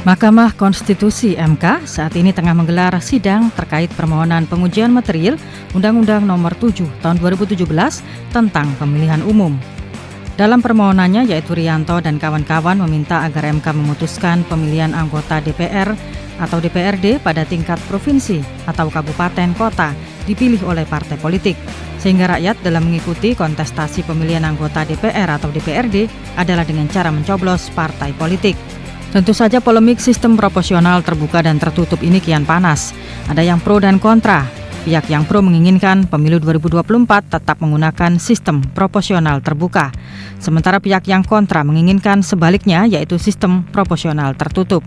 Mahkamah Konstitusi (MK) saat ini tengah menggelar sidang terkait permohonan pengujian material Undang-Undang Nomor 7 Tahun 2017 tentang pemilihan umum. Dalam permohonannya, yaitu Rianto dan kawan-kawan meminta agar MK memutuskan pemilihan anggota DPR atau DPRD pada tingkat provinsi atau kabupaten kota dipilih oleh partai politik, sehingga rakyat dalam mengikuti kontestasi pemilihan anggota DPR atau DPRD adalah dengan cara mencoblos partai politik. Tentu saja polemik sistem proporsional terbuka dan tertutup ini kian panas. Ada yang pro dan kontra. Pihak yang pro menginginkan pemilu 2024 tetap menggunakan sistem proporsional terbuka. Sementara pihak yang kontra menginginkan sebaliknya, yaitu sistem proporsional tertutup.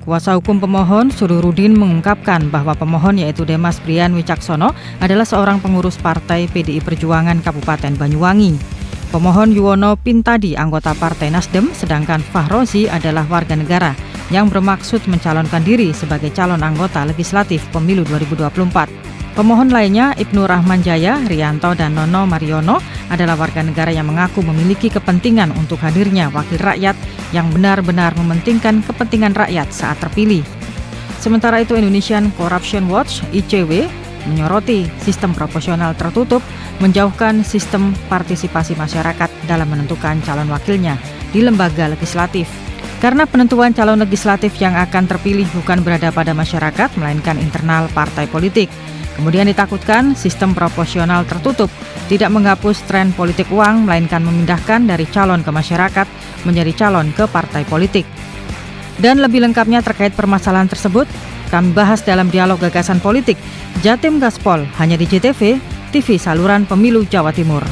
Kuasa hukum pemohon Sururudin mengungkapkan bahwa pemohon yaitu Demas Brian Wicaksono adalah seorang pengurus partai PDI Perjuangan Kabupaten Banyuwangi. Pemohon Yuwono Pintadi anggota Partai Nasdem, sedangkan Fahrozi adalah warga negara yang bermaksud mencalonkan diri sebagai calon anggota legislatif pemilu 2024. Pemohon lainnya Ibnu Rahman Jaya, Rianto dan Nono Mariono adalah warga negara yang mengaku memiliki kepentingan untuk hadirnya wakil rakyat yang benar-benar mementingkan kepentingan rakyat saat terpilih. Sementara itu Indonesian Corruption Watch (ICW) menyoroti sistem proporsional tertutup menjauhkan sistem partisipasi masyarakat dalam menentukan calon wakilnya di lembaga legislatif. Karena penentuan calon legislatif yang akan terpilih bukan berada pada masyarakat, melainkan internal partai politik. Kemudian ditakutkan sistem proporsional tertutup tidak menghapus tren politik uang, melainkan memindahkan dari calon ke masyarakat menjadi calon ke partai politik. Dan lebih lengkapnya terkait permasalahan tersebut, kami bahas dalam dialog gagasan politik Jatim Gaspol hanya di JTV, TV saluran pemilu Jawa Timur.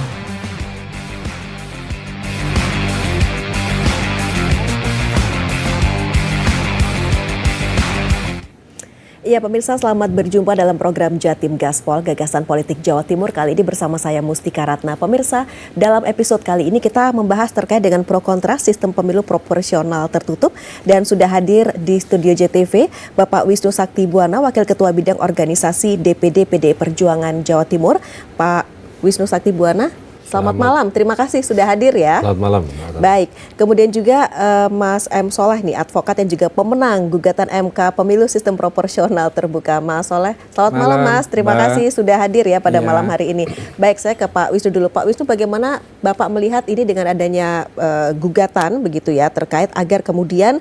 Iya pemirsa, selamat berjumpa dalam program Jatim Gaspol, Gagasan Politik Jawa Timur. Kali ini bersama saya Mustika Ratna. Pemirsa, dalam episode kali ini kita membahas terkait dengan pro kontra sistem pemilu proporsional tertutup. Dan sudah hadir di studio JTV Bapak Wisnu Sakti Buwana, Wakil Ketua Bidang Organisasi DPD PDI Perjuangan Jawa Timur. Pak Wisnu Sakti Buwana, selamat malam. Terima kasih sudah hadir ya. Selamat malam. Baik, kemudian juga Mas M. Soleh nih, advokat yang juga pemenang gugatan MK Pemilu Sistem Proporsional Terbuka. Mas Soleh, selamat malam Mas. Terima kasih sudah hadir ya pada malam hari ini. Baik, saya ke Pak Wisnu dulu. Pak Wisnu, bagaimana Bapak melihat ini dengan adanya gugatan begitu ya terkait agar kemudian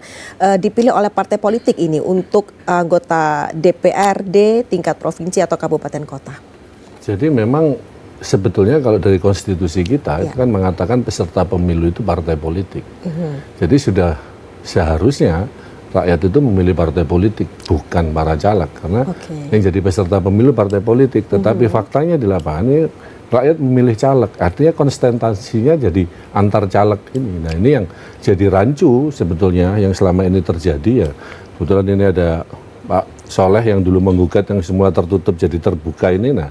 dipilih oleh partai politik ini untuk anggota DPRD tingkat provinsi atau kabupaten kota? Jadi memang sebetulnya kalau dari konstitusi kita itu kan mengatakan peserta pemilu itu partai politik. Jadi sudah seharusnya rakyat itu memilih partai politik, bukan para caleg, karena yang jadi peserta pemilu partai politik. Tetapi faktanya di lapangan ini rakyat memilih caleg, artinya konsentrasinya jadi antar caleg ini. Nah ini yang jadi rancu sebetulnya yang selama ini terjadi ya. Kebetulan ini ada Pak Soleh yang dulu menggugat yang semua tertutup jadi terbuka ini. Nah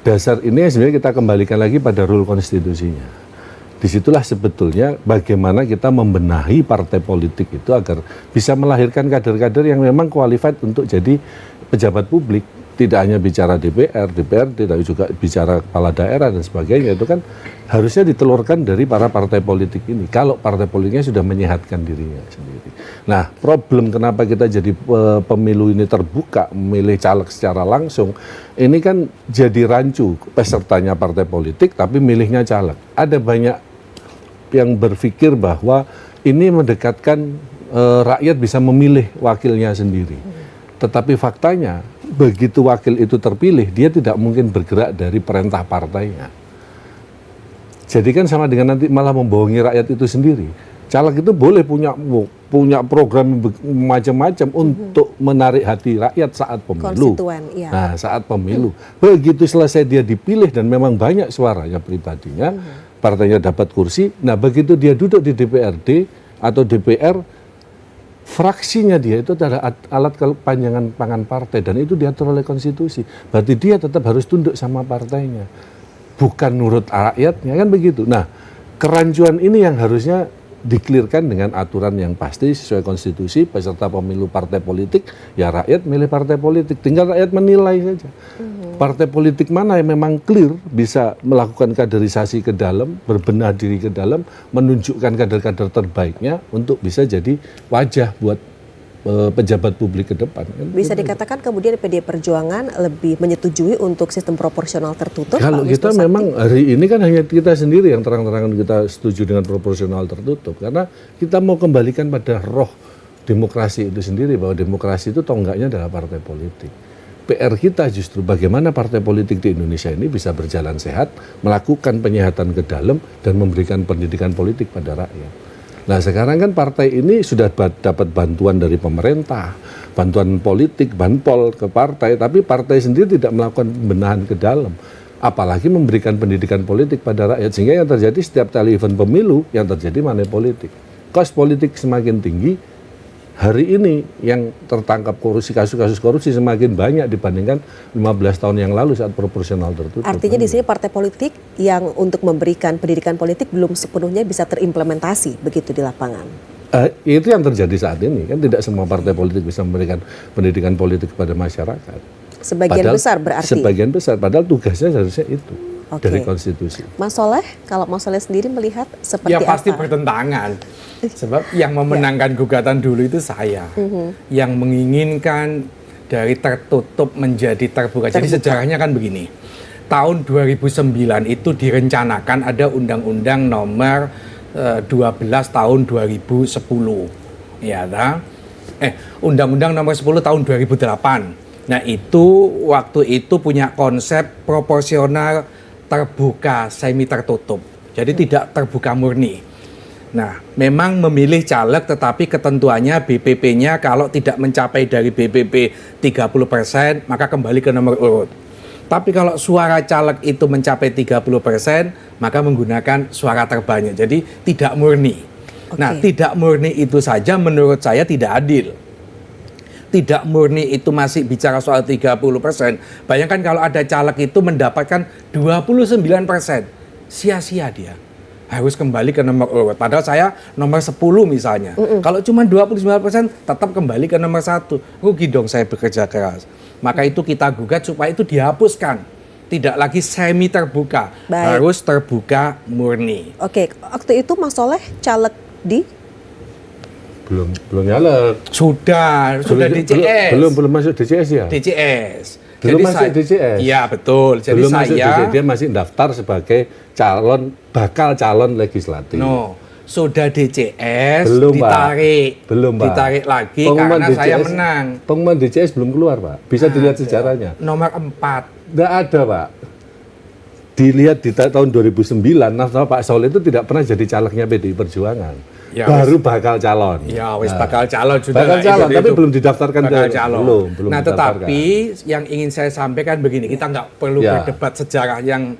dasar ini sebenarnya kita kembalikan lagi pada rule konstitusinya. Disitulah sebetulnya bagaimana kita membenahi partai politik itu agar bisa melahirkan kader-kader yang memang qualified untuk jadi pejabat publik. Tidak hanya bicara DPR, DPRD, tapi juga bicara kepala daerah dan sebagainya. Itu kan harusnya ditelurkan dari para partai politik ini. Kalau partai politiknya sudah menyehatkan dirinya sendiri. Nah, problem kenapa kita jadi pemilu ini terbuka, memilih caleg secara langsung, ini kan jadi rancu pesertanya partai politik, tapi milihnya caleg. Ada banyak yang berpikir bahwa ini mendekatkan rakyat bisa memilih wakilnya sendiri. Tetapi faktanya, begitu wakil itu terpilih, dia tidak mungkin bergerak dari perintah partainya. Jadi kan sama dengan nanti malah membohongi rakyat itu sendiri. Caleg itu boleh punya program macam-macam untuk menarik hati rakyat saat pemilu. Nah, saat pemilu. Begitu selesai dia dipilih dan memang banyak suaranya pribadinya, partainya dapat kursi. Nah, begitu dia duduk di DPRD atau DPR, fraksinya dia itu adalah alat kepanjangan tangan partai dan itu diatur oleh konstitusi. Berarti dia tetap harus tunduk sama partainya, bukan nurut rakyatnya, kan begitu. Nah, kerancuan ini yang harusnya dikelirkan dengan aturan yang pasti sesuai konstitusi. Peserta pemilu partai politik, ya rakyat milih partai politik, tinggal rakyat menilai saja. Partai politik mana yang memang clear bisa melakukan kaderisasi ke dalam, berbenah diri ke dalam, menunjukkan kader-kader terbaiknya untuk bisa jadi wajah buat pejabat publik ke depan. Bisa dikatakan kemudian PDI Perjuangan lebih menyetujui untuk sistem proporsional tertutup? Kalau kita memang hari ini kan hanya kita sendiri yang terang-terangan kita setuju dengan proporsional tertutup, karena kita mau kembalikan pada roh demokrasi itu sendiri, bahwa demokrasi itu tonggaknya adalah partai politik. PR kita justru bagaimana partai politik di Indonesia ini bisa berjalan sehat, melakukan penyehatan ke dalam, dan memberikan pendidikan politik pada rakyat. Nah sekarang kan partai ini sudah dapat bantuan dari pemerintah, bantuan politik, banpol ke partai, tapi partai sendiri tidak melakukan pembenahan ke dalam. Apalagi memberikan pendidikan politik pada rakyat, sehingga yang terjadi setiap kali event pemilu, yang terjadi money politik. Kos politik semakin tinggi, hari ini yang tertangkap korupsi, kasus-kasus korupsi semakin banyak dibandingkan 15 tahun yang lalu saat proporsional tertutup. Artinya di sini partai politik yang untuk memberikan pendidikan politik belum sepenuhnya bisa terimplementasi begitu di lapangan. Itu yang terjadi saat ini, kan tidak semua partai politik bisa memberikan pendidikan politik kepada masyarakat. Sebagian besar berarti? Sebagian besar, padahal tugasnya seharusnya itu. Dari konstitusi. Mas Soleh, kalau Mas Soleh sendiri melihat seperti apa? Ya pasti bertentangan. Sebab yang memenangkan gugatan dulu itu saya. Yang menginginkan dari tertutup menjadi terbuka. Jadi sejarahnya kan begini. Tahun 2009 itu direncanakan ada Undang-Undang nomor 12 tahun 2010. Ya, Undang-Undang nomor 10 tahun 2008. Nah itu waktu itu punya konsep proporsional terbuka semi tertutup, jadi tidak terbuka murni. Nah memang memilih caleg tetapi ketentuannya BPP-nya kalau tidak mencapai dari BPP 30% maka kembali ke nomor urut. Tapi kalau suara caleg itu mencapai 30% maka menggunakan suara terbanyak, jadi tidak murni. Nah tidak murni itu saja menurut saya tidak adil. Tidak murni itu masih bicara soal 30%. Bayangkan kalau ada caleg itu mendapatkan 29%. Sia-sia dia. Harus kembali ke nomor urut. Padahal saya nomor 10 misalnya. Kalau cuma 29% tetap kembali ke nomor 1. Rugi dong saya bekerja keras. Maka itu kita gugat supaya itu dihapuskan. Tidak lagi semi terbuka. Harus terbuka murni. Oke, waktu itu Mas Soleh caleg di? Belum nyalek. Sudah DCS. Belum masuk DCS ya? DCS. Belum masuk DCS? Iya betul. Jadi belum masuk DCS, dia masih daftar sebagai bakal calon legislatif. Sudah DCS, belum, ditarik. Pak. Belum, Pak. Ditarik lagi pengumuman karena DCS, saya menang. Pengumuman DCS belum keluar, Pak. Bisa dilihat sejarahnya. Nomor 4. Nggak ada, Pak. Dilihat di tahun 2009, Pak Soleh itu tidak pernah jadi calegnya PDI Perjuangan. Ya, baru bakal calon. Ya, bakal calon sudah. Bakal calon, tapi belum didaftarkan calon. Belum nah, tetapi yang ingin saya sampaikan begini, kita nggak perlu berdebat sejarah yang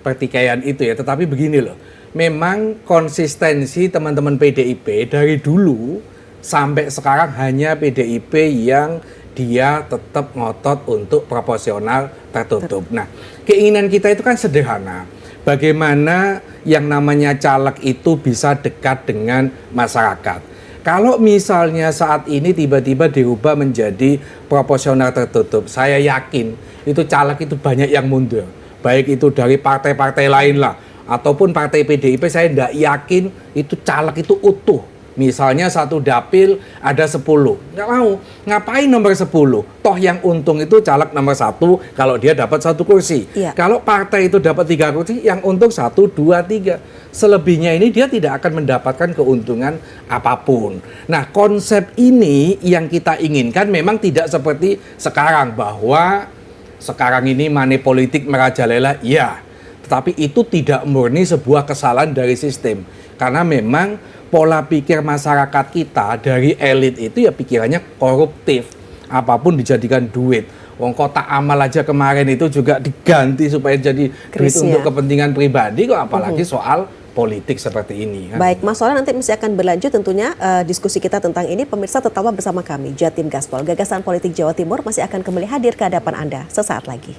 pertikaian itu ya, tetapi begini loh. Memang konsistensi teman-teman PDIP dari dulu sampai sekarang hanya PDIP yang dia tetap ngotot untuk proporsional tertutup. Nah, keinginan kita itu kan sederhana. Bagaimana yang namanya caleg itu bisa dekat dengan masyarakat. Kalau misalnya saat ini tiba-tiba dirubah menjadi proporsional tertutup, saya yakin itu caleg itu banyak yang mundur. Baik itu dari partai-partai lain lah, ataupun partai PDIP, saya tidak yakin itu caleg itu utuh. Misalnya satu dapil ada 10, nggak mau. Ngapain nomor 10? Toh yang untung itu caleg nomor 1 kalau dia dapat 1 kursi. Iya. Kalau partai itu dapat 3 kursi, yang untung 1, 2, 3. Selebihnya ini dia tidak akan mendapatkan keuntungan apapun. Nah konsep ini yang kita inginkan memang tidak seperti sekarang, bahwa sekarang ini money politik merajalela, ya. Tetapi itu tidak murni sebuah kesalahan dari sistem. Karena memang pola pikir masyarakat kita dari elit itu ya pikirannya koruptif. Apapun dijadikan duit. Wong kotak amal aja kemarin itu juga diganti supaya jadi duit untuk kepentingan pribadi, kok apalagi soal politik seperti ini. Baik, Mas Soleh, nanti masih akan berlanjut tentunya diskusi kita tentang ini. Pemirsa tetaplah bersama kami, Jatim Gaspol. Gagasan Politik Jawa Timur masih akan kembali hadir ke hadapan Anda sesaat lagi.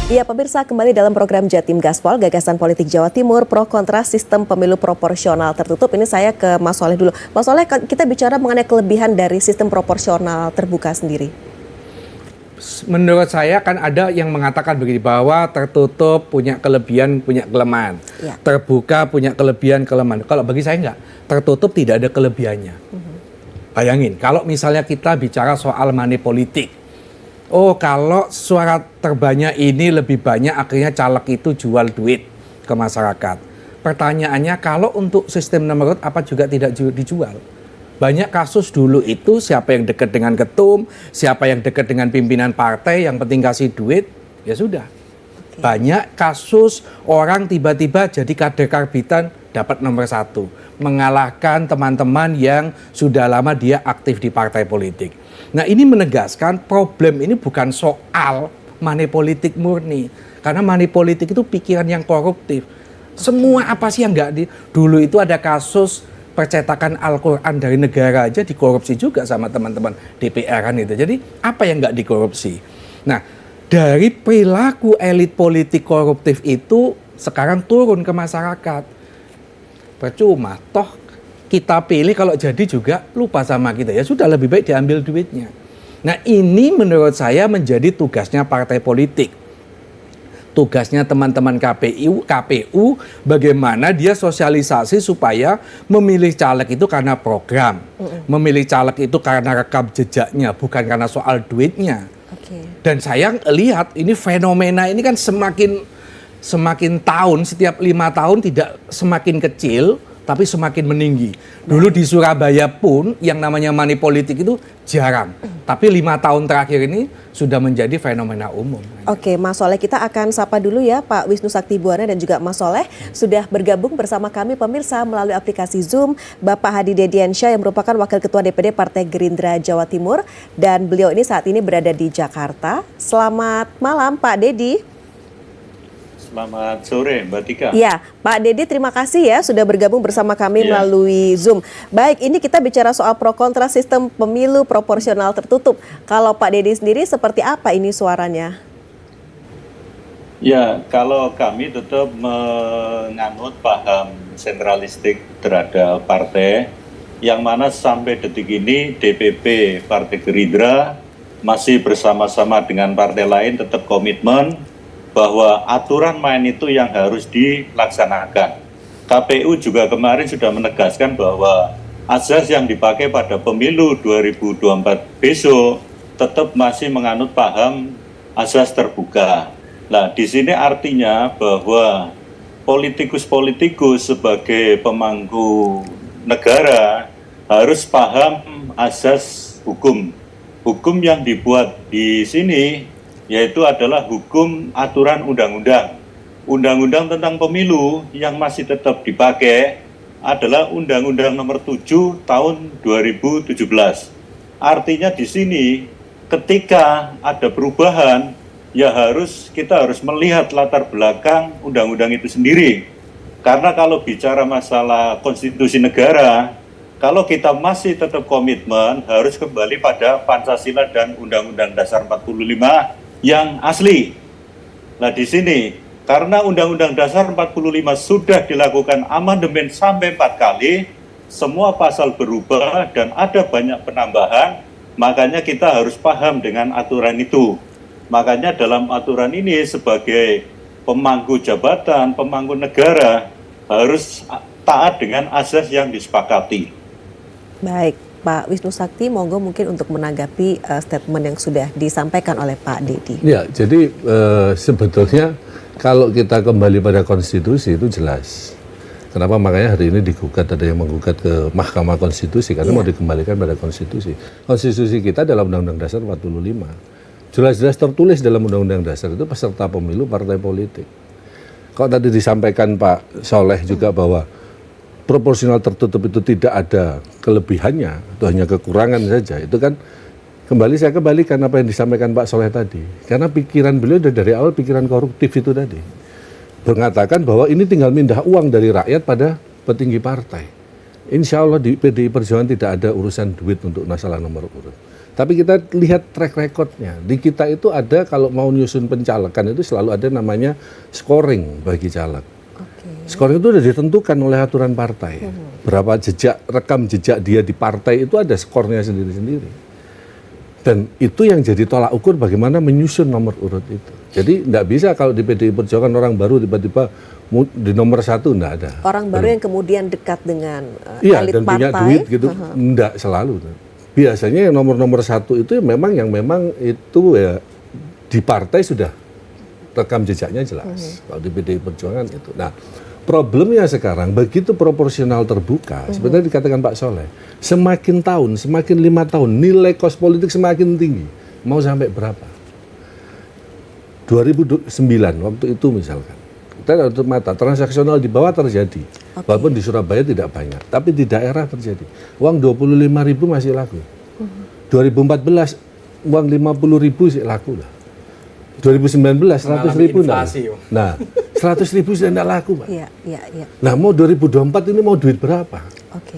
Ya, pemirsa, kembali dalam program Jatim Gaspol, Gagasan Politik Jawa Timur, pro kontra sistem pemilu proporsional tertutup. Ini saya ke Mas Soleh dulu. Mas Soleh, kita bicara mengenai kelebihan dari sistem proporsional terbuka sendiri. menurut saya kan ada yang mengatakan begini, bahwa tertutup punya kelebihan, punya kelemahan. Ya. Terbuka punya kelebihan, kelemahan. Kalau bagi saya enggak, tertutup tidak ada kelebihannya. Bayangin, kalau misalnya kita bicara soal money politik. Oh, kalau suara terbanyak ini lebih banyak, akhirnya caleg itu jual duit ke masyarakat. Pertanyaannya, kalau untuk sistem nomor urut apa juga tidak dijual? Banyak kasus dulu itu siapa yang dekat dengan ketum, siapa yang dekat dengan pimpinan partai, yang penting kasih duit, ya sudah. Banyak kasus orang tiba-tiba jadi kader karbitan dapat nomor 1, mengalahkan teman-teman yang sudah lama dia aktif di partai politik. Nah, ini menegaskan problem ini bukan soal money politik murni, karena money politik itu pikiran yang koruptif. Semua apa sih yang dulu itu ada kasus percetakan Al-Quran dari negara aja dikorupsi juga sama teman-teman DPR kan itu. Jadi apa yang nggak dikorupsi? Nah, dari perilaku elit politik koruptif itu sekarang turun ke masyarakat. Percuma, toh kita pilih kalau jadi juga lupa sama kita. Ya sudah, lebih baik diambil duitnya. Nah, ini menurut saya menjadi tugasnya partai politik. Tugasnya teman-teman KPU bagaimana dia sosialisasi supaya memilih caleg itu karena program, memilih caleg itu karena rekam jejaknya, bukan karena soal duitnya. Dan saya lihat ini fenomena ini kan semakin tahun, setiap 5 tahun tidak semakin kecil, tapi semakin meninggi. Dulu di Surabaya pun yang namanya money politik itu jarang. Tapi 5 tahun terakhir ini sudah menjadi fenomena umum. Oke, Mas Soleh, kita akan sapa dulu ya Pak Wisnu Sakti Buwana dan juga Mas Soleh sudah bergabung bersama kami pemirsa melalui aplikasi Zoom. Bapak Hadi Dediansyah yang merupakan Wakil Ketua DPD Partai Gerindra Jawa Timur dan beliau ini saat ini berada di Jakarta. Selamat malam Pak Dedi. Selamat sore Mbak Tika. Ya, Pak Dedi terima kasih ya sudah bergabung bersama kami melalui Zoom. Baik, ini kita bicara soal pro kontra sistem pemilu proporsional tertutup. Kalau Pak Dedi sendiri seperti apa ini suaranya? Ya, kalau kami tetap menganut paham sentralistik terhadap partai, yang mana sampai detik ini DPP Partai Gerindra masih bersama-sama dengan partai lain tetap komitmen bahwa aturan main itu yang harus dilaksanakan. KPU juga kemarin sudah menegaskan bahwa azas yang dipakai pada pemilu 2024 besok tetap masih menganut paham azas terbuka. Nah, di sini artinya bahwa politikus-politikus sebagai pemangku negara harus paham azas hukum. Hukum yang dibuat di sini yaitu adalah hukum aturan undang-undang. Undang-undang tentang pemilu yang masih tetap dipakai adalah Undang-Undang Nomor 7 Tahun 2017. Artinya di sini ketika ada perubahan, ya kita harus melihat latar belakang undang-undang itu sendiri. Karena kalau bicara masalah konstitusi negara, kalau kita masih tetap komitmen harus kembali pada Pancasila dan Undang-Undang Dasar 45 yang asli. Nah, di sini karena Undang-Undang Dasar 45 sudah dilakukan amandemen sampai 4 kali, semua pasal berubah dan ada banyak penambahan, makanya kita harus paham dengan aturan itu. Makanya dalam aturan ini sebagai pemangku jabatan, pemangku negara harus taat dengan azas yang disepakati. Baik, Pak Wisnu Sakti, monggo mungkin untuk menanggapi statement yang sudah disampaikan oleh Pak Dedi. Ya, jadi sebetulnya kalau kita kembali pada konstitusi itu jelas. Kenapa makanya hari ini digugat, ada yang menggugat ke Mahkamah Konstitusi karena mau dikembalikan pada konstitusi. Konstitusi kita dalam Undang-Undang Dasar 45. Jelas-jelas tertulis dalam Undang-Undang Dasar itu peserta pemilu partai politik. Kalau tadi disampaikan Pak Soleh juga bahwa proporsional tertutup itu tidak ada kelebihannya, itu hanya kekurangan saja. Itu kan saya kembalikan apa yang disampaikan Pak Soleh tadi. Karena pikiran beliau dari awal pikiran koruptif itu tadi. Mengatakan bahwa ini tinggal mindah uang dari rakyat pada petinggi partai. Insya Allah di PDI Perjuangan tidak ada urusan duit untuk masalah nomor urut. Tapi kita lihat track recordnya. Di kita itu ada kalau mau nyusun pencalekan itu selalu ada namanya scoring bagi caleg. Scoring itu sudah ditentukan oleh aturan partai. Berapa rekam jejak dia di partai itu ada skornya sendiri-sendiri. Dan itu yang jadi tolak ukur bagaimana menyusun nomor urut itu. Jadi tidak bisa kalau di PDI Perjuangan orang baru tiba-tiba di nomor 1, tidak ada. Orang baru yang kemudian dekat dengan dan elit partai. punya duit gitu, tidak selalu. Biasanya yang nomor 1 itu memang itu ya di partai sudah rekam jejaknya jelas. Kalau di PDI Perjuangan itu. Nah, problemnya sekarang begitu proporsional terbuka, sebenarnya dikatakan Pak Soleh, semakin tahun, semakin 5 tahun, nilai kos politik semakin tinggi. Mau sampai berapa? 2009 waktu itu misalkan, kita tutup mata, transaksional di bawah terjadi, walaupun di Surabaya tidak banyak, tapi di daerah terjadi. Uang 25.000 masih laku. 2014 uang 50.000 sih laku lah. 2019 100.000 nah 100.000 sudah tidak laku, Pak. Iya. Nah, mau 2024 ini mau duit berapa? Oke.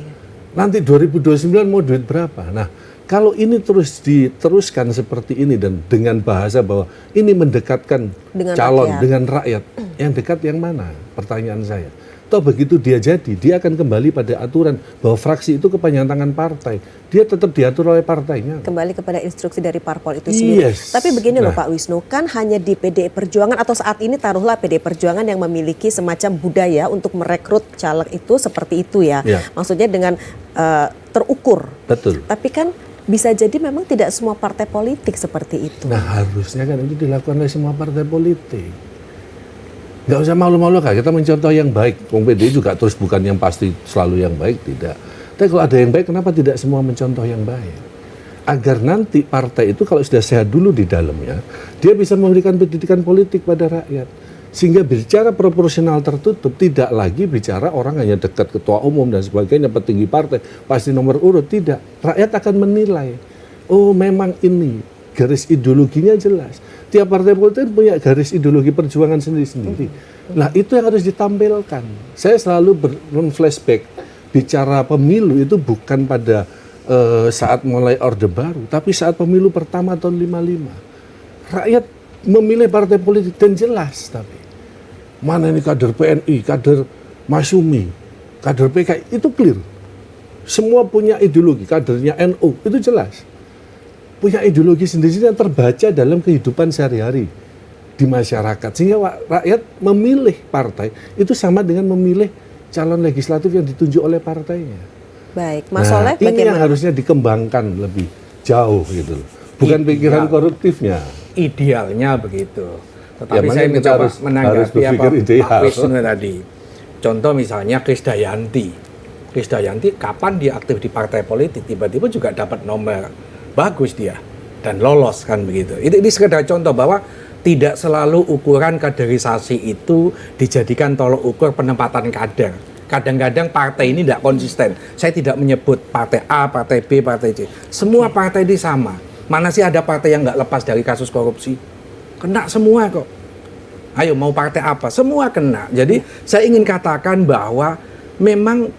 Nanti 2029 mau duit berapa? Nah, kalau ini terus diteruskan seperti ini dan dengan bahasa bahwa ini mendekatkan Dengan calon rakyat. dengan rakyat, yang dekat yang mana? Pertanyaan saya. Toh begitu dia jadi, dia akan kembali pada aturan bahwa fraksi itu kepanjangan tangan partai. Dia tetap diatur oleh partainya. Kembali kepada instruksi dari parpol itu sendiri. Yes. Tapi begini loh Pak Wisnu, kan hanya di PDI Perjuangan atau saat ini taruhlah PDI Perjuangan yang memiliki semacam budaya untuk merekrut caleg itu seperti itu ya. Ya. Maksudnya dengan terukur. Betul. Tapi kan bisa jadi memang tidak semua partai politik seperti itu. Nah, harusnya kan itu dilakukan oleh semua partai politik. Nggak usah malu-malu kan, kita mencontoh yang baik. Wong PDI juga terus bukan yang pasti selalu yang baik, tidak. Tapi kalau ada yang baik, kenapa tidak semua mencontoh yang baik? Agar nanti partai itu kalau sudah sehat dulu di dalamnya, dia bisa memberikan pendidikan politik pada rakyat. Sehingga bicara proporsional tertutup, tidak lagi bicara orang hanya dekat ketua umum dan sebagainya, petinggi partai, pasti nomor urut, tidak. Rakyat akan menilai, oh memang ini, garis ideologinya jelas. Tiap partai politik punya garis ideologi perjuangan sendiri-sendiri. Nah, itu yang harus ditampilkan. Saya selalu flashback, bicara pemilu itu bukan pada saat mulai Orde Baru, tapi saat pemilu pertama tahun 55. Rakyat memilih partai politik dan jelas, tapi mana ini kader PNI, kader Masyumi, kader PKI, itu clear. Semua punya ideologi, kadernya NU, itu jelas. Punya ideologi sendiri yang terbaca dalam kehidupan sehari-hari di masyarakat. Sehingga rakyat memilih partai itu sama dengan memilih calon legislatif yang ditunjuk oleh partainya. Baik, Mas Soleh ini bagaimana? yang harusnya dikembangkan lebih jauh gitu loh. Bukan pikiran koruptifnya. Idealnya begitu. Tetapi Ya, saya kita mencoba harus menanggapi apa berpikir ideal. Pak Wisnu tadi. Contoh misalnya Krisdayanti. Krisdayanti kapan dia aktif di partai politik, tiba-tiba juga dapat nomor bagus dia dan lolos kan begitu. Ini sekedar contoh bahwa tidak selalu ukuran kaderisasi itu dijadikan tolok ukur penempatan kader. Kadang-kadang partai ini tidak konsisten. Saya tidak menyebut partai A, partai B, partai C. Semua partai ini sama. Mana sih ada partai yang nggak lepas dari kasus korupsi? Kena semua kok. Ayo mau partai apa? Semua kena. Jadi saya ingin katakan bahwa memang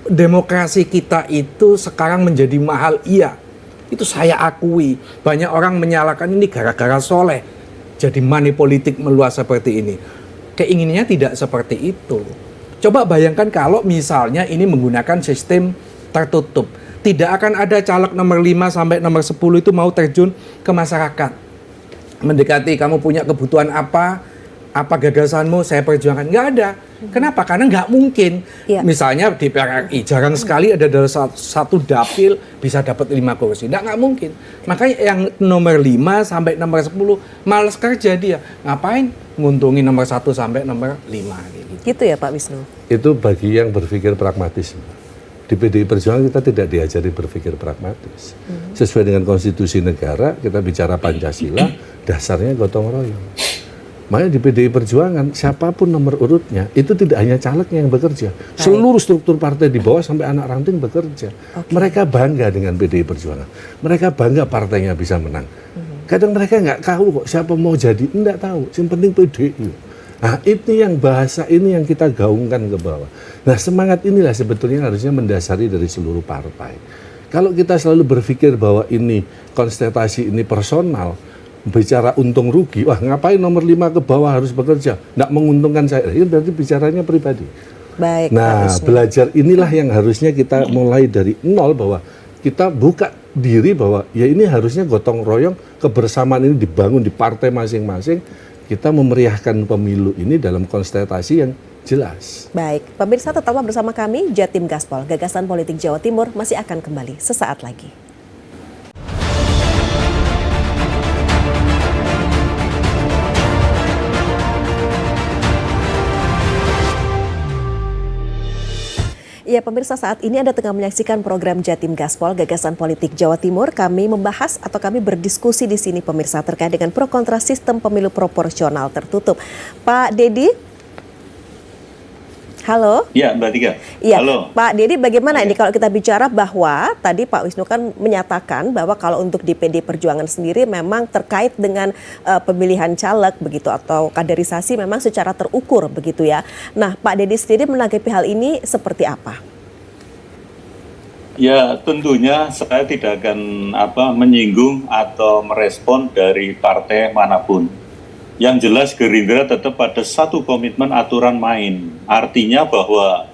demokrasi kita itu sekarang menjadi mahal, iya. Itu saya akui. Banyak orang menyalahkan ini gara-gara Soleh. Jadi money politik meluas seperti ini. Keinginannya tidak seperti itu. Coba bayangkan kalau misalnya ini menggunakan sistem tertutup. Tidak akan ada caleg nomor 5 sampai nomor 10 itu mau terjun ke masyarakat. Mendekati kamu punya kebutuhan apa gagasanmu, saya perjuangkan. Nggak ada. Kenapa? Karena nggak mungkin. Ya. Misalnya di PRRI, jarang sekali ada dalam satu dapil bisa dapat 5 kursi. Nggak mungkin. Makanya yang nomor 5 sampai nomor 10, malas kerja dia. Ngapain? Nguntungin nomor 1 sampai nomor 5. Gitu ya Pak Wisnu? Itu bagi yang berpikir pragmatis. Di PDI Perjuangan kita tidak diajari berpikir pragmatis. Sesuai dengan konstitusi negara, kita bicara Pancasila, dasarnya gotong royong. Makanya di PDI Perjuangan, siapapun nomor urutnya, itu tidak hanya calegnya yang bekerja. Seluruh struktur partai di bawah sampai anak ranting bekerja. Mereka bangga dengan PDI Perjuangan. Mereka bangga partainya bisa menang. Kadang mereka nggak tahu kok siapa mau jadi, nggak tahu. Yang penting PDI. Nah, itu yang bahasa ini yang kita gaungkan ke bawah. Nah, semangat inilah sebetulnya harusnya mendasari dari seluruh partai. Kalau kita selalu berpikir bahwa ini konsentrasi ini personal, bicara untung rugi, wah ngapain nomor 5 ke bawah harus bekerja, nggak menguntungkan saya, itu berarti bicaranya pribadi. Baik, nah, belajar inilah yang harusnya kita mulai dari nol, bahwa kita buka diri bahwa ya ini harusnya gotong royong, kebersamaan ini dibangun di partai masing-masing, kita memeriahkan pemilu ini dalam konstelasi yang jelas. Baik, pemirsa tetaplah bersama kami, Jatim Gaspol, Gagasan Politik Jawa Timur masih akan kembali sesaat lagi. Ya pemirsa, saat ini Anda tengah menyaksikan program Jatim Gaspol Gagasan Politik Jawa Timur. Kami membahas atau kami berdiskusi di sini pemirsa terkait dengan pro kontra sistem pemilu proporsional tertutup. Pak Dedi, halo. Ya Mbak Tika. Iya, Halo. Pak Dedi, bagaimana ini kalau kita bicara bahwa tadi Pak Wisnu kan menyatakan bahwa kalau untuk di PD Perjuangan sendiri memang terkait dengan pemilihan caleg begitu atau kaderisasi memang secara terukur begitu ya. Nah, Pak Dedi sendiri menanggapi hal ini seperti apa? Ya tentunya saya tidak akan menyinggung atau merespon dari partai manapun. Yang jelas Gerindra tetap pada satu komitmen aturan main. Artinya bahwa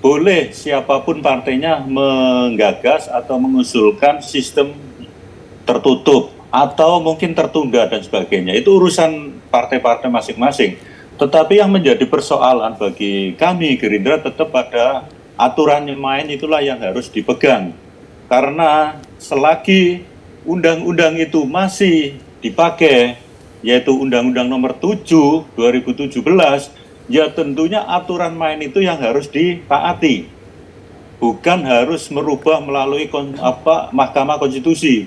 boleh siapapun partainya menggagas atau mengusulkan sistem tertutup atau mungkin tertunda dan sebagainya. Itu urusan partai-partai masing-masing. Tetapi yang menjadi persoalan bagi kami Gerindra tetap pada aturan main, itulah yang harus dipegang. Karena selagi undang-undang itu masih dipakai, yaitu Undang-Undang Nomor 7 2017, ya tentunya aturan main itu yang harus ditaati. Bukan harus merubah melalui Mahkamah Konstitusi.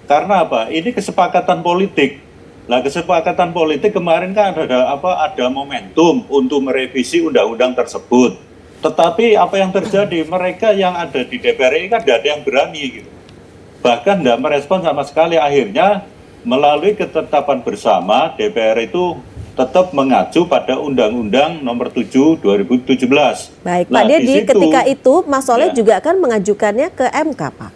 Karena apa? Ini kesepakatan politik. Nah, kesepakatan politik kemarin kan ada momentum untuk merevisi undang-undang tersebut. Tetapi apa yang terjadi? Mereka yang ada di DPR ini kan tidak ada yang berani gitu. Bahkan tidak merespon sama sekali. Akhirnya melalui ketetapan bersama, DPR itu tetap mengacu pada Undang-Undang Nomor 7 2017. Baik, Pak Dedi, ketika itu Mas Soleh juga akan mengajukannya ke MK, Pak.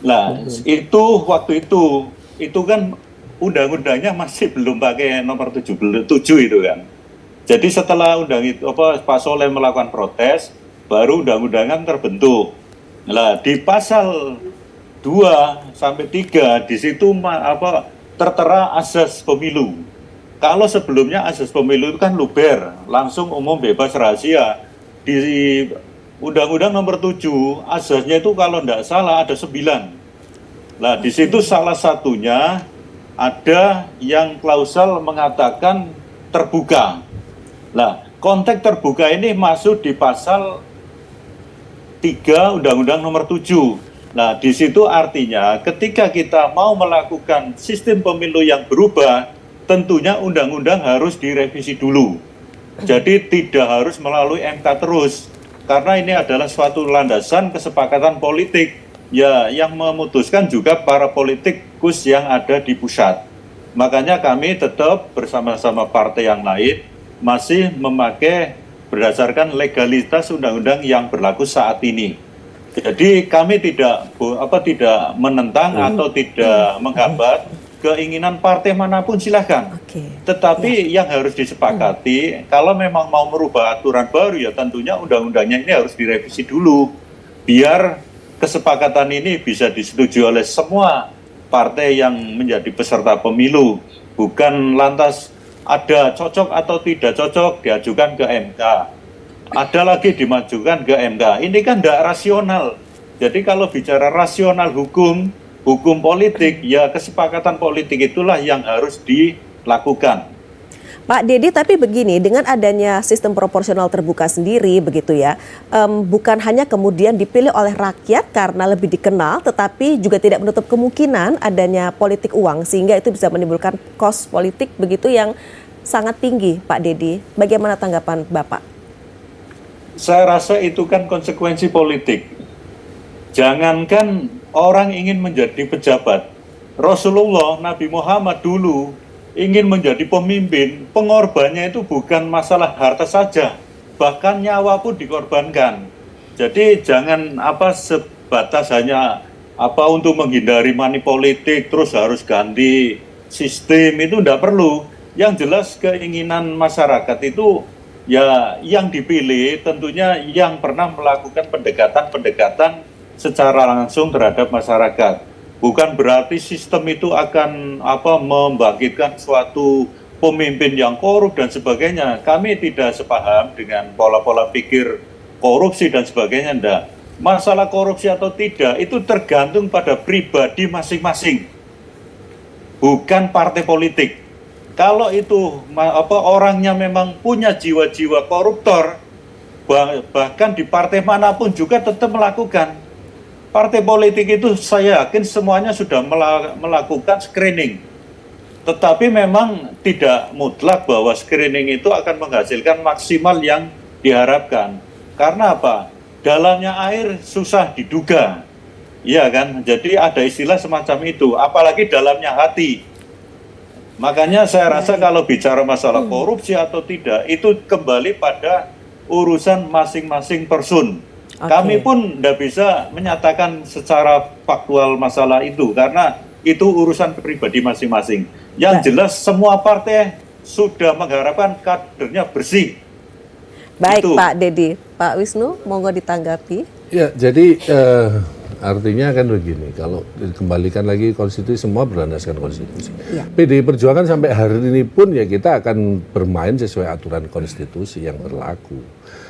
Nah, itu waktu itu kan undang-undangnya masih belum pakai Nomor 7 itu kan. Jadi setelah Pak Soleh melakukan protes, baru undang-undangan terbentuk. Nah, di pasal 2 sampai 3 di situ tertera asas pemilu. Kalau sebelumnya asas pemilu itu kan luber, langsung umum bebas rahasia. Di Undang-Undang Nomor 7 asasnya itu kalau tidak salah ada 9. Nah, di situ salah satunya ada yang klausel mengatakan terbuka. Nah, konteks terbuka ini masuk di pasal 3 Undang-Undang Nomor 7. Nah, di situ artinya ketika kita mau melakukan sistem pemilu yang berubah, tentunya undang-undang harus direvisi dulu. Jadi tidak harus melalui MK terus. Karena ini adalah suatu landasan kesepakatan politik ya yang memutuskan juga para politikus yang ada di pusat. Makanya kami tetap bersama-sama partai yang lain masih memakai berdasarkan legalitas undang-undang yang berlaku saat ini. Jadi kami tidak menentang atau tidak menghambat keinginan partai manapun silakan. Tetapi yang harus disepakati kalau memang mau merubah aturan baru ya tentunya undang-undangnya ini harus direvisi dulu biar kesepakatan ini bisa disetujui oleh semua partai yang menjadi peserta pemilu, bukan lantas ada cocok atau tidak cocok diajukan ke MK. Ada lagi dimajukan ke MK. Ini kan tidak rasional. Jadi kalau bicara rasional hukum politik, ya kesepakatan politik itulah yang harus dilakukan. Pak Dedi, tapi begini, dengan adanya sistem proporsional terbuka sendiri begitu ya, bukan hanya kemudian dipilih oleh rakyat karena lebih dikenal, tetapi juga tidak menutup kemungkinan adanya politik uang, sehingga itu bisa menimbulkan kos politik begitu yang sangat tinggi, Pak Dedi. Bagaimana tanggapan Bapak? Saya rasa itu kan konsekuensi politik. Jangankan orang ingin menjadi pejabat, Rasulullah, Nabi Muhammad dulu ingin menjadi pemimpin, pengorbannya itu bukan masalah harta saja, bahkan nyawa pun dikorbankan. Jadi jangan sebatas hanya untuk menghindari money politik, terus harus ganti sistem, itu tidak perlu. Yang jelas keinginan masyarakat itu ya yang dipilih tentunya yang pernah melakukan pendekatan-pendekatan secara langsung terhadap masyarakat. Bukan berarti sistem itu akan membangkitkan suatu pemimpin yang korup dan sebagainya. Kami tidak sepaham dengan pola-pola pikir korupsi dan sebagainya, enggak. Masalah korupsi atau tidak itu tergantung pada pribadi masing-masing, bukan partai politik. Kalau itu orangnya memang punya jiwa-jiwa koruptor, bahkan di partai manapun juga tetap melakukan. Partai politik itu saya yakin semuanya sudah melakukan screening. Tetapi memang tidak mutlak bahwa screening itu akan menghasilkan maksimal yang diharapkan. Karena apa? Dalamnya air susah diduga, iya kan? Jadi ada istilah semacam itu, apalagi dalamnya hati. Makanya saya rasa kalau bicara masalah korupsi atau tidak, itu kembali pada urusan masing-masing person. Kami pun tidak bisa menyatakan secara faktual masalah itu, karena itu urusan pribadi masing-masing. Yang jelas semua partai sudah mengharapkan kadernya bersih. Baik itu. Pak Dedi, Pak Wisnu, monggo ditanggapi. Ya, jadi artinya kan begini, kalau dikembalikan lagi konstitusi, semua berlandaskan konstitusi. Ya. PDI Perjuangan sampai hari ini pun ya kita akan bermain sesuai aturan konstitusi yang berlaku.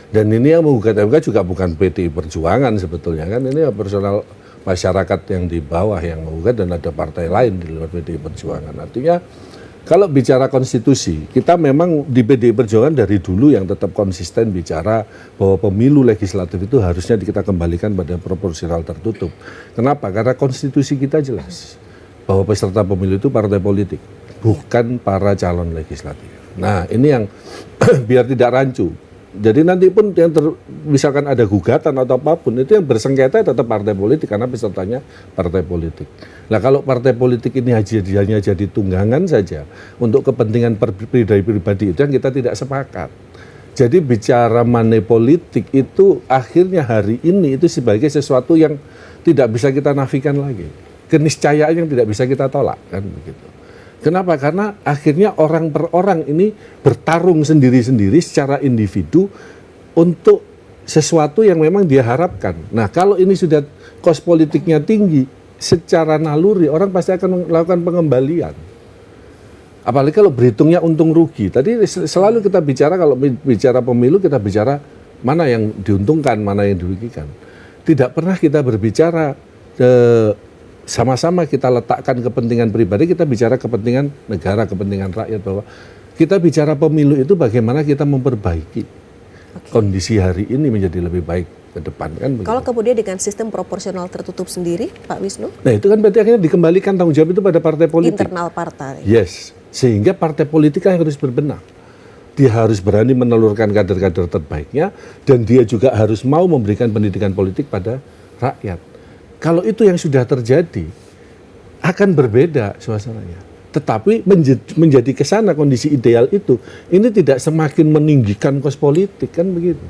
Dan ini yang menggugat MK juga bukan PDI Perjuangan sebetulnya kan, ini personal masyarakat yang di bawah yang menggugat dan ada partai lain di luar PDI Perjuangan. Artinya kalau bicara konstitusi, kita memang di PDI Perjuangan dari dulu yang tetap konsisten bicara bahwa pemilu legislatif itu harusnya kita kembalikan pada proporsional tertutup. Kenapa? Karena konstitusi kita jelas bahwa peserta pemilu itu partai politik, bukan para calon legislatif. Nah, ini yang biar tidak rancu. Jadi nanti pun yang misalkan ada gugatan atau apapun, itu yang bersengketa tetap partai politik karena pesertanya partai politik. Nah kalau partai politik ini hanya jadi tunggangan saja untuk kepentingan pribadi itu yang kita tidak sepakat. Jadi bicara money politik itu akhirnya hari ini itu sebagai sesuatu yang tidak bisa kita nafikan lagi. Keniscayaan yang tidak bisa kita tolak kan begitu. Kenapa? Karena akhirnya orang per orang ini bertarung sendiri-sendiri secara individu untuk sesuatu yang memang dia harapkan. Nah, kalau ini sudah kos politiknya tinggi, secara naluri orang pasti akan melakukan pengembalian. Apalagi kalau berhitungnya untung rugi. Tadi selalu kita bicara kalau bicara pemilu kita bicara mana yang diuntungkan, mana yang dirugikan. Tidak pernah kita berbicara sama-sama kita letakkan kepentingan pribadi, kita bicara kepentingan negara, kepentingan rakyat, bahwa kita bicara pemilu itu bagaimana kita memperbaiki kondisi hari ini menjadi lebih baik ke depan kan. Kalau kemudian dengan sistem proporsional tertutup sendiri, Pak Wisnu? Nah itu kan berarti akhirnya dikembalikan tanggung jawab itu pada partai politik. Internal partai. Yes, sehingga partai politik yang harus berbenah. Dia harus berani menelurkan kader-kader terbaiknya dan dia juga harus mau memberikan pendidikan politik pada rakyat. Kalau itu yang sudah terjadi, akan berbeda suasananya. Tetapi menjadi kesana kondisi ideal itu, ini tidak semakin meninggikan kos politik, kan begitu.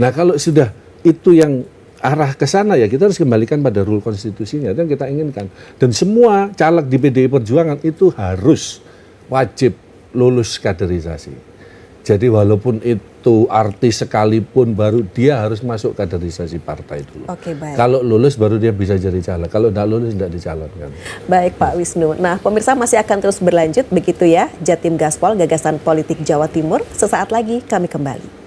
Nah kalau sudah itu yang arah kesana ya kita harus kembalikan pada rule konstitusinya, dan kita inginkan. Dan semua caleg di PDI Perjuangan itu harus wajib lulus kaderisasi. Jadi walaupun itu artis sekalipun baru dia harus masuk kaderisasi partai dulu. Oke, baik. Kalau lulus baru dia bisa jadi caleg. Kalau tidak lulus tidak dicalonkan. Baik Pak Wisnu. Nah pemirsa masih akan terus berlanjut begitu ya. Jatim Gaspol Gagasan Politik Jawa Timur. Sesaat lagi kami kembali.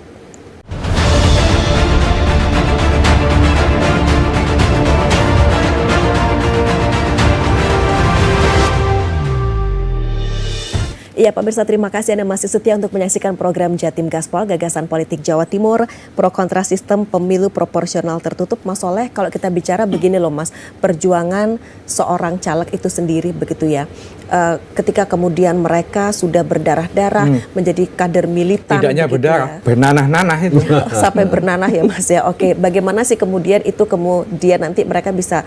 Iya pemirsa, terima kasih Anda masih setia untuk menyaksikan program Jatim Gaspol Gagasan Politik Jawa Timur, pro kontra sistem pemilu proporsional tertutup. Mas Soleh, kalau kita bicara begini loh Mas, perjuangan seorang caleg itu sendiri begitu ya. Ketika kemudian mereka sudah berdarah-darah menjadi kader militan. Tidaknya berdarah, ya. bernanah-nanah itu. Sampai bernanah ya Mas ya. Oke, bagaimana sih kemudian itu kemudian nanti mereka bisa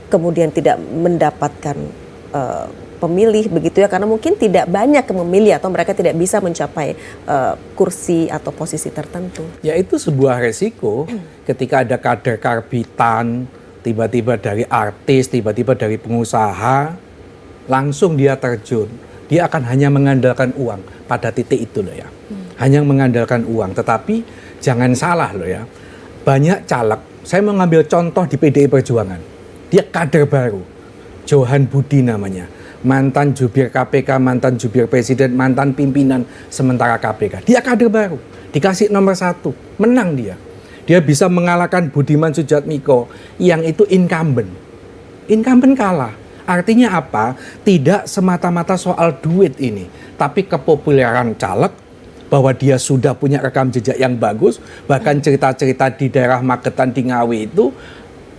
kemudian tidak mendapatkan pemilih begitu ya, karena mungkin tidak banyak yang memilih atau mereka tidak bisa mencapai kursi atau posisi tertentu. Ya itu sebuah resiko ketika ada kader karbitan, tiba-tiba dari artis, tiba-tiba dari pengusaha, langsung dia terjun. Dia akan hanya mengandalkan uang pada titik itu loh ya. Hanya mengandalkan uang, tetapi jangan salah loh ya. Banyak caleg Saya mau ngambil contoh di PDI Perjuangan. Dia kader baru, Johan Budi namanya. Mantan jubir KPK, mantan jubir presiden, mantan pimpinan sementara KPK. Dia kader baru, dikasih nomor 1, menang dia. Dia bisa mengalahkan Budiman Sujatmiko yang itu incumbent. Incumbent kalah. Artinya apa? Tidak semata-mata soal duit ini, tapi kepopuleran caleg, bahwa dia sudah punya rekam jejak yang bagus, bahkan cerita-cerita di daerah Magetan di Ngawi itu,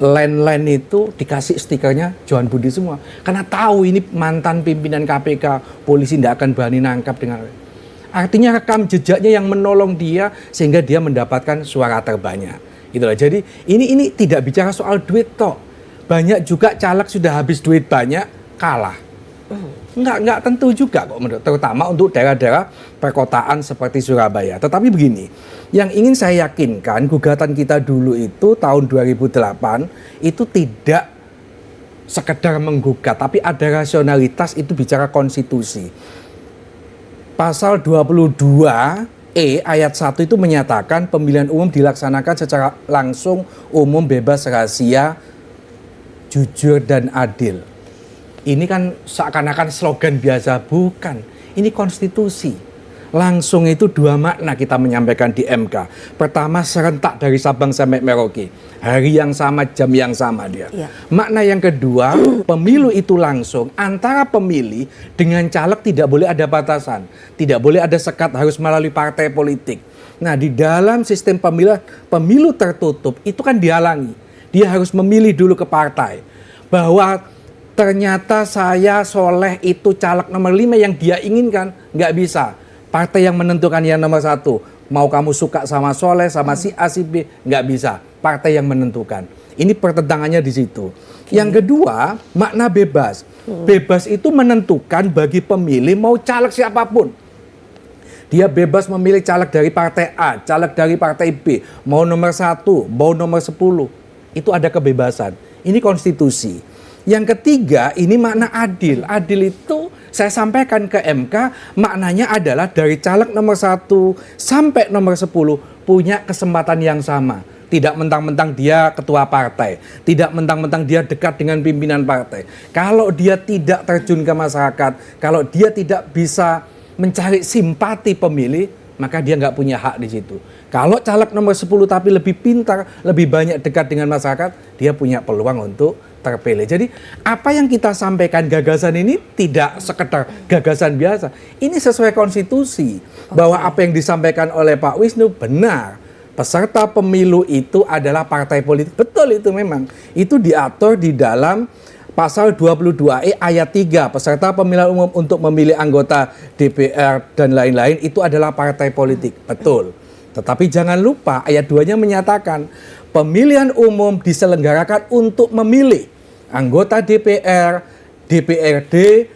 land itu dikasih stikernya Johan Budi semua. Karena tahu ini mantan pimpinan KPK, polisi tidak akan berani nangkap dengan. Artinya rekam jejaknya yang menolong dia sehingga dia mendapatkan suara terbanyak. Itulah. Jadi ini tidak bicara soal duit toh. Banyak juga caleg sudah habis duit banyak kalah. Enggak tentu juga kok, terutama untuk daerah-daerah perkotaan seperti Surabaya. Tetapi begini, yang ingin saya yakinkan, gugatan kita dulu itu tahun 2008 itu tidak sekedar menggugat, tapi ada rasionalitas, itu bicara konstitusi. Pasal 22E ayat 1 itu menyatakan pemilihan umum dilaksanakan secara langsung, umum, bebas, rahasia, jujur dan adil. Ini kan seakan-akan slogan biasa, bukan. Ini konstitusi. Langsung itu 2 makna kita menyampaikan di MK. Pertama, serentak dari Sabang sampai Merauke. Hari yang sama, jam yang sama dia. Ya. Makna yang kedua, pemilu itu langsung. Antara pemilih dengan caleg tidak boleh ada batasan. Tidak boleh ada sekat, harus melalui partai politik. Nah, di dalam sistem pemilu tertutup itu kan dihalangi. Dia harus memilih dulu ke partai. Bahwa ternyata saya Soleh itu caleg nomor 5 yang dia inginkan, nggak bisa. Partai yang menentukan yang nomor 1. Mau kamu suka sama Soleh, sama si A, si B, nggak bisa. Partai yang menentukan. Ini pertentangannya di situ. Yang kedua, makna bebas. Bebas itu menentukan bagi pemilih mau caleg siapapun. Dia bebas memilih caleg dari partai A, caleg dari partai B, mau nomor 1, mau nomor 10. Itu ada kebebasan. Ini konstitusi. Yang ketiga, ini makna adil. Adil itu saya sampaikan ke MK, maknanya adalah dari caleg nomor 1 sampai nomor 10 punya kesempatan yang sama. Tidak mentang-mentang dia ketua partai, tidak mentang-mentang dia dekat dengan pimpinan partai. Kalau dia tidak terjun ke masyarakat, kalau dia tidak bisa mencari simpati pemilih, maka dia nggak punya hak di situ. Kalau caleg nomor 10 tapi lebih pintar, lebih banyak dekat dengan masyarakat, dia punya peluang untuk terpilih. Jadi apa yang kita sampaikan, gagasan ini tidak sekedar gagasan biasa. Ini sesuai konstitusi. Bahwa apa yang disampaikan oleh Pak Wisnu benar. Peserta pemilu itu adalah partai politik. Betul itu memang. Itu diatur di dalam pasal 22E ayat 3. Peserta pemilihan umum untuk memilih anggota DPR dan lain-lain itu adalah partai politik. Betul. Tetapi jangan lupa ayat 2-nya menyatakan pemilihan umum diselenggarakan untuk memilih anggota DPR, DPRD,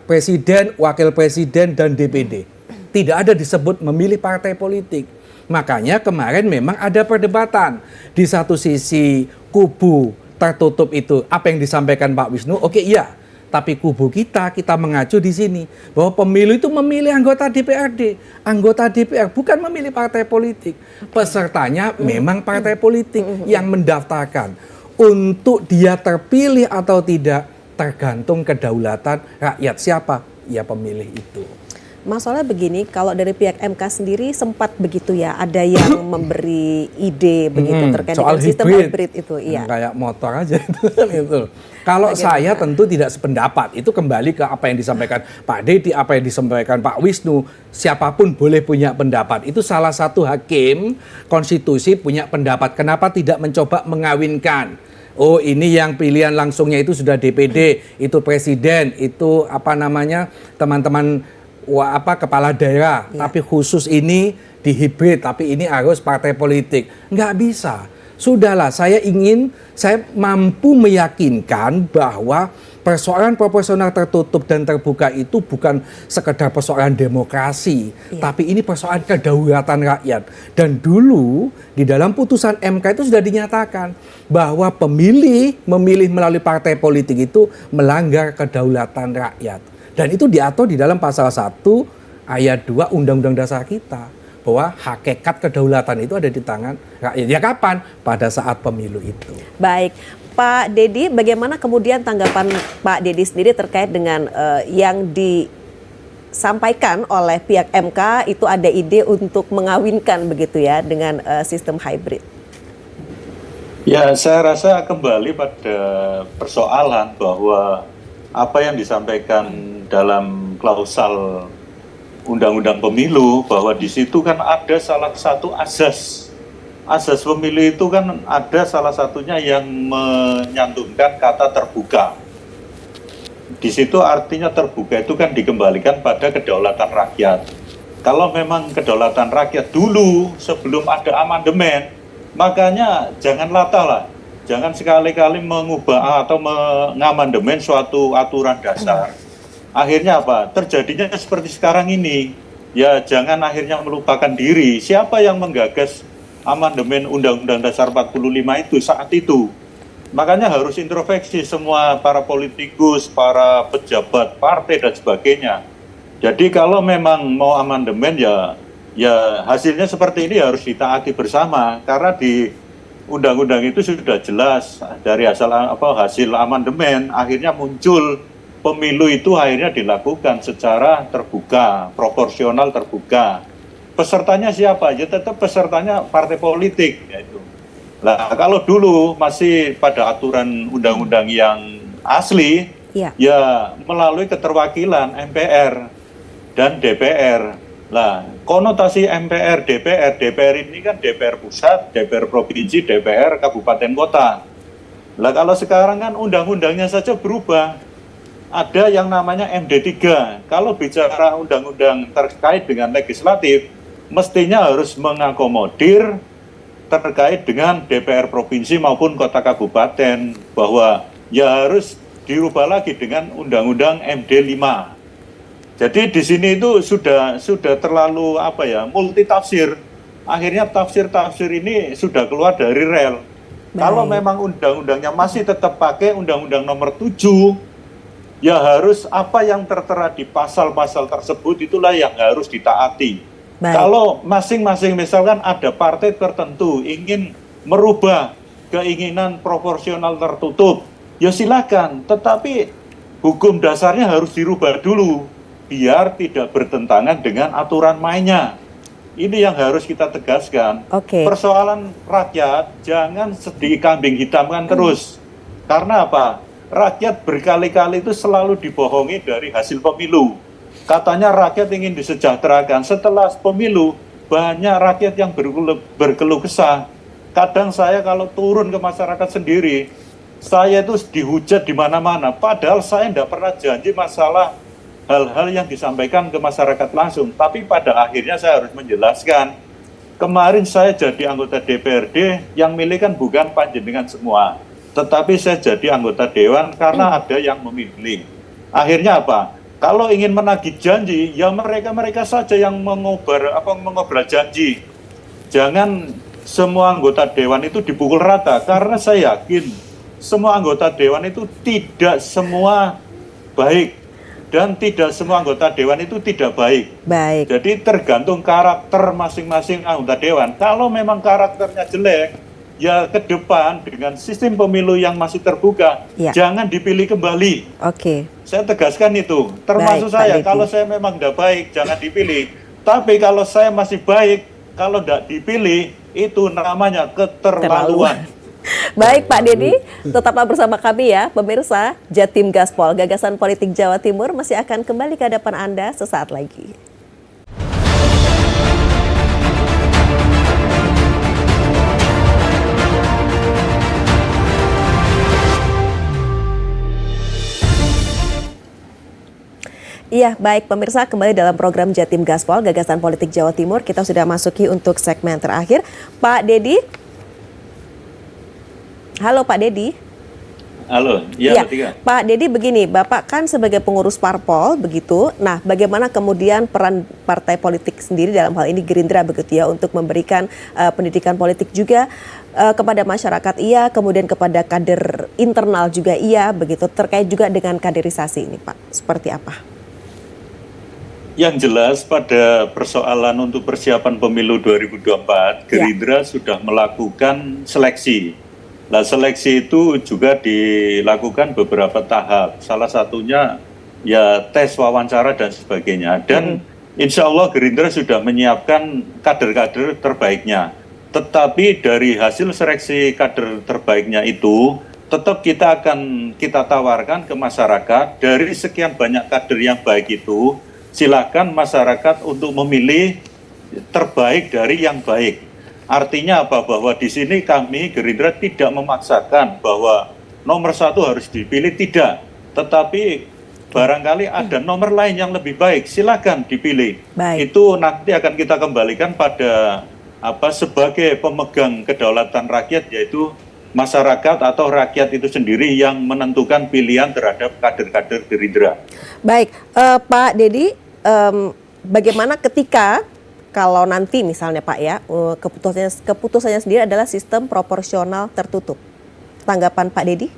presiden, wakil presiden, dan DPD. Tidak ada disebut memilih partai politik. Makanya kemarin memang ada perdebatan. Di satu sisi kubu tertutup itu apa yang disampaikan Pak Wisnu, oke iya. Tapi kubu kita mengacu di sini bahwa pemilu itu memilih anggota DPRD, anggota DPR, bukan memilih partai politik. Pesertanya memang partai politik yang mendaftarkan. Untuk dia terpilih atau tidak tergantung kedaulatan rakyat. Siapa? Ya pemilih itu. Masalahnya begini, kalau dari pihak MK sendiri sempat begitu ya, ada yang memberi ide begitu terkait dengan sistem hybrid itu. Iya. Kayak motor aja itu. Kalau saya tentu tidak sependapat. Itu kembali ke apa yang disampaikan Pak Dedi, apa yang disampaikan Pak Wisnu. Siapapun boleh punya pendapat. Itu salah satu hakim konstitusi punya pendapat. Kenapa tidak mencoba mengawinkan? Oh, ini yang pilihan langsungnya itu sudah DPD, itu presiden, itu apa namanya, teman-teman kepala daerah, tapi khusus ini dihibrid, tapi ini harus partai politik. Nggak bisa. Sudahlah, saya mampu meyakinkan bahwa persoalan proporsional tertutup dan terbuka itu bukan sekedar persoalan demokrasi, tapi ini persoalan kedaulatan rakyat. Dan dulu di dalam putusan MK itu sudah dinyatakan bahwa memilih melalui partai politik itu melanggar kedaulatan rakyat. Dan itu diatur di dalam pasal 1 ayat 2 Undang-Undang Dasar kita. bahwa hakikat kedaulatan itu ada di tangan rakyat. Ya kapan? Pada saat pemilu itu. Baik, Pak Dedi, bagaimana kemudian tanggapan Pak Dedi sendiri terkait dengan yang disampaikan oleh pihak MK itu ada ide untuk mengawinkan begitu ya dengan sistem hybrid? Ya, saya rasa kembali pada persoalan bahwa apa yang disampaikan dalam klausal Undang-Undang Pemilu, bahwa di situ kan ada salah satu asas pemilu itu kan ada salah satunya yang menyantumkan kata terbuka. Di situ artinya terbuka itu kan dikembalikan pada kedaulatan rakyat. Kalau memang kedaulatan rakyat dulu sebelum ada amandemen, makanya jangan latah lah. Jangan sekali-kali mengubah atau mengamandemen suatu aturan dasar. Akhirnya apa? Terjadinya seperti sekarang ini. Ya jangan akhirnya melupakan diri. Siapa yang menggagas amandemen Undang-Undang Dasar 45 itu saat itu? Makanya harus introspeksi semua para politikus, para pejabat partai dan sebagainya. Jadi kalau memang mau amandemen ya hasilnya seperti ini harus ditaati bersama, karena di undang-undang itu sudah jelas dari hasil amandemen akhirnya muncul pemilu itu akhirnya dilakukan secara terbuka, proporsional terbuka. Pesertanya siapa? Ya tetap pesertanya partai politik yaitu. Nah, kalau dulu masih pada aturan undang-undang yang asli, ya melalui keterwakilan MPR dan DPR. Nah, konotasi MPR, DPR ini kan DPR pusat, DPR provinsi, DPR kabupaten kota. Nah, kalau sekarang kan undang-undangnya saja berubah. Ada yang namanya MD3. Kalau bicara undang-undang terkait dengan legislatif, mestinya harus mengakomodir terkait dengan DPR provinsi maupun kota kabupaten, bahwa ya harus dirubah lagi dengan undang-undang MD5. Jadi di sini itu sudah terlalu multi tafsir. Akhirnya tafsir-tafsir ini sudah keluar dari rel. Kalau memang undang-undangnya masih tetap pakai Undang-Undang Nomor 7, ya harus apa yang tertera di pasal-pasal tersebut itulah yang harus ditaati. Kalau masing-masing misalkan ada partai tertentu ingin merubah keinginan proporsional tertutup, ya silakan. Tetapi hukum dasarnya harus dirubah dulu, biar tidak bertentangan dengan aturan mainnya. Ini yang harus kita tegaskan. Persoalan rakyat jangan dikambing hitamkan terus. Karena apa? Rakyat berkali-kali itu selalu dibohongi dari hasil pemilu. Katanya rakyat ingin disejahterakan. Setelah pemilu, banyak rakyat yang berkeluh kesah. Kadang saya kalau turun ke masyarakat sendiri, saya itu dihujat di mana-mana. Padahal saya tidak pernah janji masalah hal-hal yang disampaikan ke masyarakat langsung. Tapi pada akhirnya saya harus menjelaskan. Kemarin saya jadi anggota DPRD, yang milih kan bukan panjenengan semua. Tetapi saya jadi anggota dewan karena ada yang memilih. Akhirnya apa? Kalau ingin menagih janji, ya mereka saja yang mengobrol janji. Jangan semua anggota dewan itu dipukul rata, karena saya yakin semua anggota dewan itu tidak semua baik. Dan tidak semua anggota dewan itu tidak baik. Jadi tergantung karakter masing-masing anggota dewan. Kalau memang karakternya jelek, ya ke depan dengan sistem pemilu yang masih terbuka, jangan dipilih kembali. Saya tegaskan itu. Termasuk saya, kalau saya memang tidak baik, jangan dipilih. Tapi kalau saya masih baik, kalau tidak dipilih, itu namanya keterlaluan. Baik Pak Dedi, tetaplah bersama kami ya pemirsa. Jatim Gaspol, Gagasan Politik Jawa Timur masih akan kembali ke hadapan Anda sesaat lagi. Iya, baik pemirsa, kembali dalam program Jatim Gaspol, Gagasan Politik Jawa Timur. Kita sudah masuki untuk segmen terakhir. Pak Dedi. Halo Pak Dedi. Halo, iya Pak. Pak Dedi, begini, Bapak kan sebagai pengurus parpol begitu. Nah, bagaimana kemudian peran partai politik sendiri dalam hal ini Gerindra begitu ya untuk memberikan pendidikan politik juga kepada masyarakat kemudian kepada kader internal juga begitu, terkait juga dengan kaderisasi ini Pak. Seperti apa? Yang jelas pada persoalan untuk persiapan pemilu 2024, Gerindra sudah melakukan seleksi. Nah, seleksi itu juga dilakukan beberapa tahap. Salah satunya ya tes wawancara dan sebagainya. Dan insya Allah Gerindra sudah menyiapkan kader-kader terbaiknya. Tetapi dari hasil seleksi kader terbaiknya itu, tetap kita akan kita tawarkan ke masyarakat. Dari sekian banyak kader yang baik itu, silakan masyarakat untuk memilih terbaik dari yang baik. Artinya apa? Bahwa di sini kami Gerindra tidak memaksakan bahwa nomor 1 harus dipilih, tidak. Tetapi barangkali ada nomor lain yang lebih baik, silakan dipilih. Baik. Itu nanti akan kita kembalikan pada sebagai pemegang kedaulatan rakyat, yaitu masyarakat atau rakyat itu sendiri yang menentukan pilihan terhadap kader-kader Gerindra. Baik, Pak Dedi, bagaimana ketika kalau nanti misalnya Pak ya, keputusannya sendiri adalah sistem proporsional tertutup. Tanggapan Pak Dedi?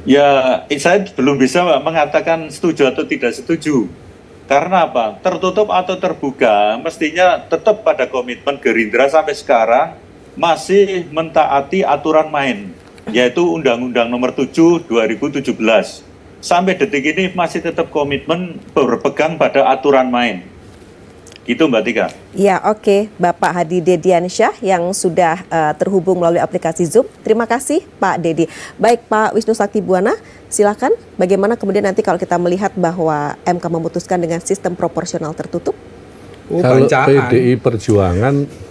Ya, saya belum bisa mengatakan setuju atau tidak setuju. Karena apa? Tertutup atau terbuka, mestinya tetap pada komitmen Gerindra sampai sekarang masih mentaati aturan main, yaitu Undang-Undang Nomor 7 2017. Sampai detik ini masih tetap komitmen berpegang pada aturan main. Gitu Mbak Tika. Ya, oke. Bapak Hadi Dediansyah yang sudah terhubung melalui aplikasi Zoom. Terima kasih Pak Dedi. Baik Pak Wisnu Sakti Buwana, silakan. Bagaimana kemudian nanti kalau kita melihat bahwa MK memutuskan dengan sistem proporsional tertutup? Kalau PDI Perjuangan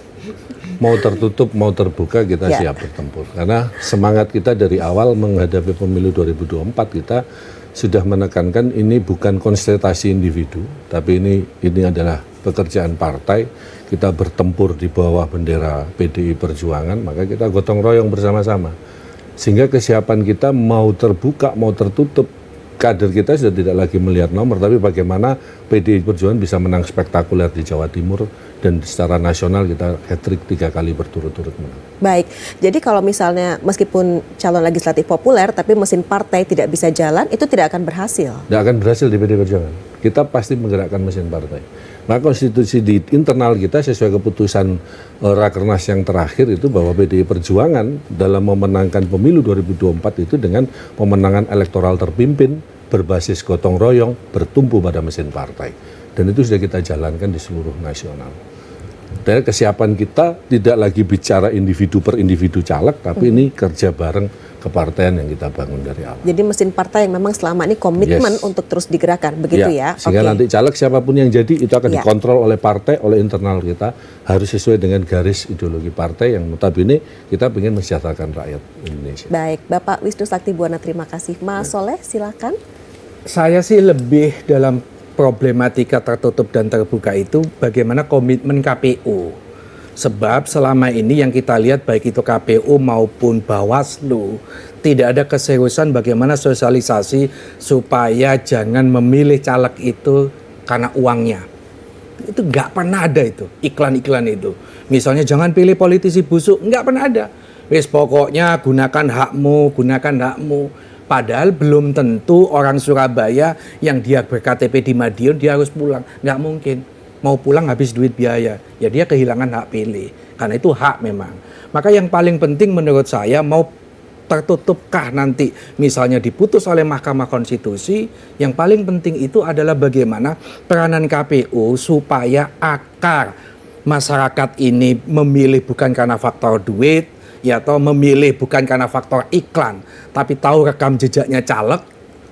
mau tertutup mau terbuka kita siap bertempur. Karena semangat kita dari awal menghadapi pemilu 2024 kita sudah menekankan ini bukan konsentrasi individu, tapi ini adalah pekerjaan partai. Kita bertempur di bawah bendera PDI Perjuangan, maka kita gotong royong bersama-sama. Sehingga kesiapan kita mau terbuka, mau tertutup, kader kita sudah tidak lagi melihat nomor, tapi bagaimana PDI Perjuangan bisa menang spektakuler di Jawa Timur, dan secara nasional kita hat-trick 3 kali berturut-turut menang. Baik, jadi kalau misalnya meskipun calon legislatif populer, tapi mesin partai tidak bisa jalan, itu tidak akan berhasil? Tidak akan berhasil di PDI Perjuangan. Kita pasti menggerakkan mesin partai. Maka konstitusi di internal kita sesuai keputusan Rakernas yang terakhir itu bahwa PDI Perjuangan dalam memenangkan pemilu 2024 itu dengan pemenangan elektoral terpimpin, berbasis gotong royong, bertumpu pada mesin partai. Dan itu sudah kita jalankan di seluruh nasional. Dan kesiapan kita tidak lagi bicara individu per individu caleg, tapi ini kerja bareng kepartaian yang kita bangun dari awal. Jadi mesin partai yang memang selama ini komitmen untuk terus digerakkan, begitu ya? Sehingga nanti caleg siapapun yang jadi itu akan dikontrol oleh partai, oleh internal kita, harus sesuai dengan garis ideologi partai yang notabene kita ingin mensejahterakan rakyat Indonesia. Baik, Bapak Wisnu Sakti Buwana, terima kasih. Mas Soleh, silakan. Saya sih lebih dalam problematika tertutup dan terbuka itu bagaimana komitmen KPU. Sebab selama ini yang kita lihat baik itu KPU maupun Bawaslu tidak ada keseriusan bagaimana sosialisasi supaya jangan memilih caleg itu karena uangnya. Itu nggak pernah ada itu, iklan-iklan itu. Misalnya jangan pilih politisi busuk, nggak pernah ada. Wis pokoknya gunakan hakmu. Padahal belum tentu orang Surabaya yang dia berKTP di Madiun dia harus pulang. Nggak mungkin. Mau pulang habis duit biaya. Ya dia kehilangan hak pilih. Karena itu hak memang. Maka yang paling penting menurut saya mau tertutupkah nanti misalnya diputus oleh Mahkamah Konstitusi, yang paling penting itu adalah bagaimana peranan KPU supaya akar masyarakat ini memilih bukan karena faktor duit, ya atau memilih bukan karena faktor iklan, tapi tahu rekam jejaknya caleg,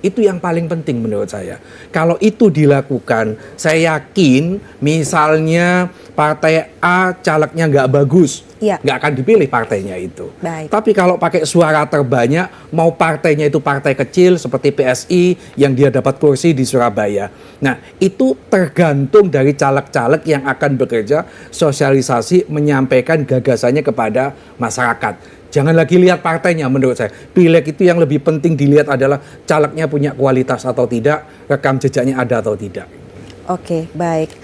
itu yang paling penting menurut saya. Kalau itu dilakukan, saya yakin misalnya partai A calegnya nggak bagus, nggak akan dipilih partainya itu. Baik. Tapi kalau pakai suara terbanyak, mau partainya itu partai kecil seperti PSI yang dia dapat kursi di Surabaya. Nah, itu tergantung dari caleg-caleg yang akan bekerja sosialisasi menyampaikan gagasannya kepada masyarakat. Jangan lagi lihat partainya menurut saya. Pileg itu yang lebih penting dilihat adalah calegnya punya kualitas atau tidak, rekam jejaknya ada atau tidak. Oke, baik.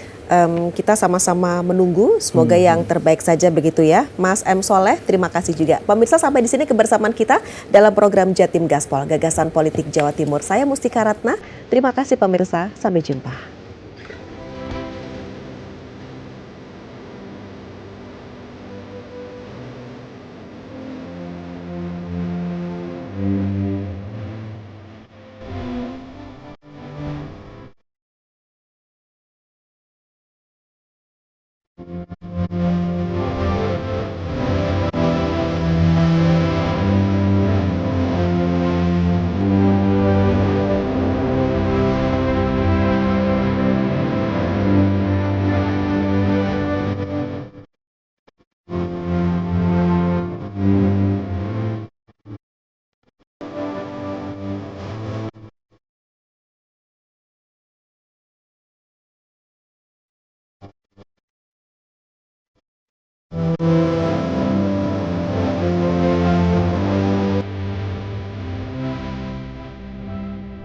Kita sama-sama menunggu, semoga yang terbaik saja begitu ya. Mas M. Soleh, terima kasih juga. Pemirsa, sampai di sini kebersamaan kita dalam program Jatim Gaspol, Gagasan Politik Jawa Timur. Saya Mustika Ratna, terima kasih pemirsa, sampai jumpa.